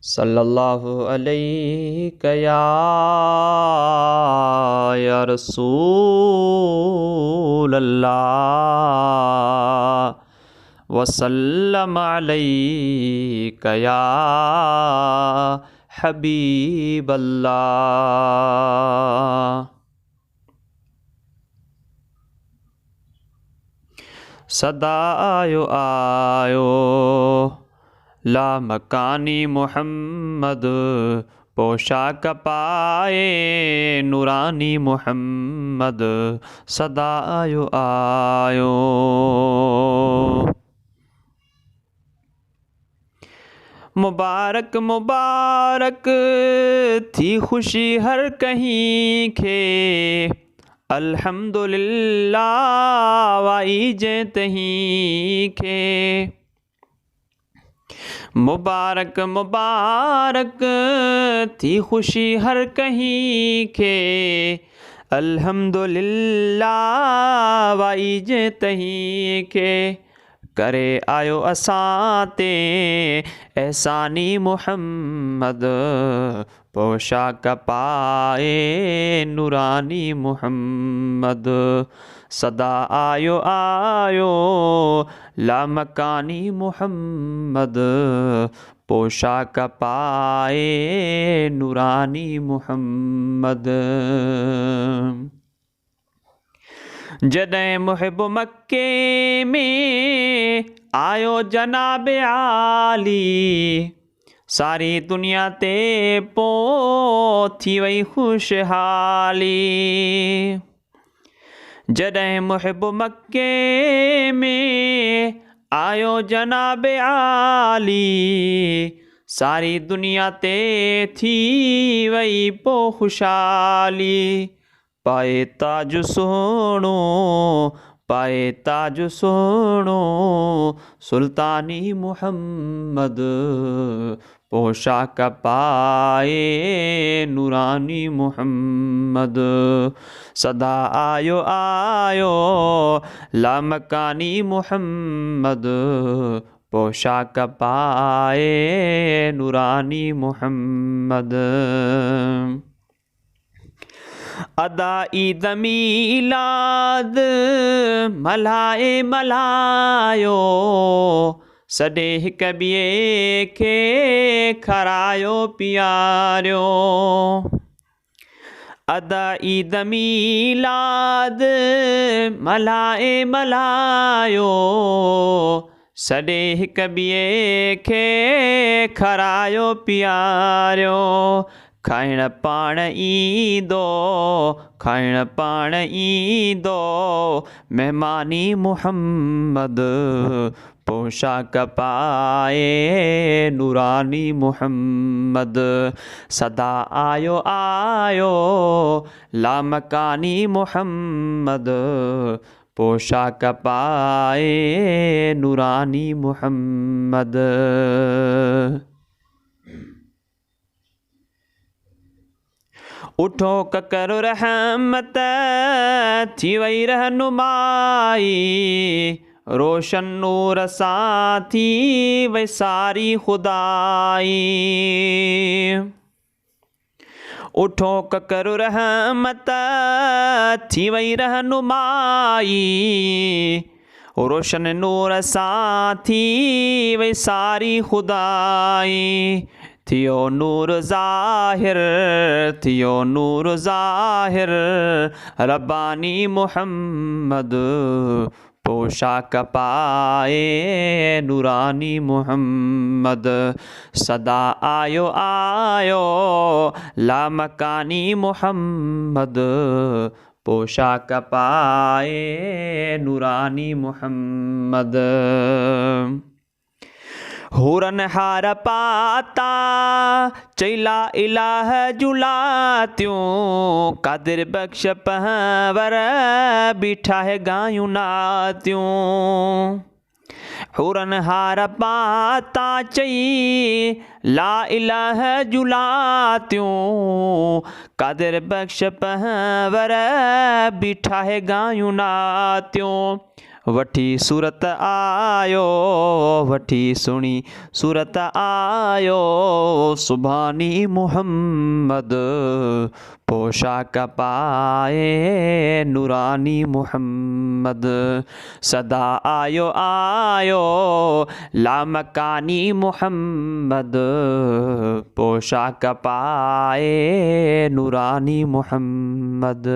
सल्लल्लाहु अलैहि या रसूल अल्लाह वसल्लम अलैका या हबीब अल्लाह। सदा आयो आयो ला मकानी मोहम्मद, पोशाक पाए नूरानी मोहम्मद। सदा आयो आयो। मुबारक मुबारक थी खुशी हर कहीं खे, अल्हम्दुलिल्लाह वाई जे तहीं खे। मुबारक मुबारक थी खुशी हर कहीं खे, अल्हम्दुलिल्लाह वाई जे तहीं खे। करे आयो असां ते एहसानी मुहम्मद, पोशाक पाए नूरानी मुहम्मद। सदा आयो आयो लामकानी मुहम्मद, पोशाक पाए नूरानी मुहम्मद। जॾहिं मुहिब मक्के में आयो जनाब आली, सारी दुनिया ते पो थी वई खुशहाली। जॾहिं मुहिब मक्के में आयो जनाब आली, सारी दुनिया ते थी वई पो खुशहाली। पाए ताज सोणो पाए ताज सोणो सुल्तानी मुहम्मद, पोशाक पाए नूरानी मुहम्मद। सदा आयो आयो लामकानी मुहम्मद, पोशाक पाए नूरानी मुहम्मद। अदा ईद मीलाद मल्हाए मल्हायो, सॾे हिक ॿिए खे खारायो पीआरियो। अदा ईद मीलाद मल्हाए मल्हायो, सॾे हिक ॿिए खे खारायो पीआरियो। खाइण पाण ईंदो खाइण पाण ईंदो महिमानी मुहम्मद, पोशाक पाए नूरानी मुहम्मद। सदा आयो आयो लामकानी मुहम्मद, पोशाक पाए नूरानी मुहम्मद। उठो ककर रहमत थी वई रहनुमाई, रोशन नूर सां थी वई सारी खुदाई। उठो ककर रहमत थी वई रहनुमाई, रोशन नूर सां थी वई सारी खुदाई। थियो नूर ज़ाहिर थियो नूर ज़ाहिर रब्बानी मुहम्मद, पोशाक पाए नूरानी मुहम्मद। सदा आयो आयो लामकानी मुहम्मद, पोशाक पाए नूरानी मुहम्मद। हुरन हार पाता चैला इलाह जुलात्यूं, कादिर बख्श पहवर बीठा है गायूं नात्यूं। हुरन हार पाता चई ला इलाह जुलात्यूं, कादिर बख्श पहवर बीठा है गायूं नात्यूं। वठी सूरत आयो, वठी सुणी सूरत आयो, सुभानी मुहम्मद पोशाक पाए नूरानी मुहम्मद। सदा आयो आयो लामकानी मुहम्मद पोशाक पाए नूरानी मुहम्मद।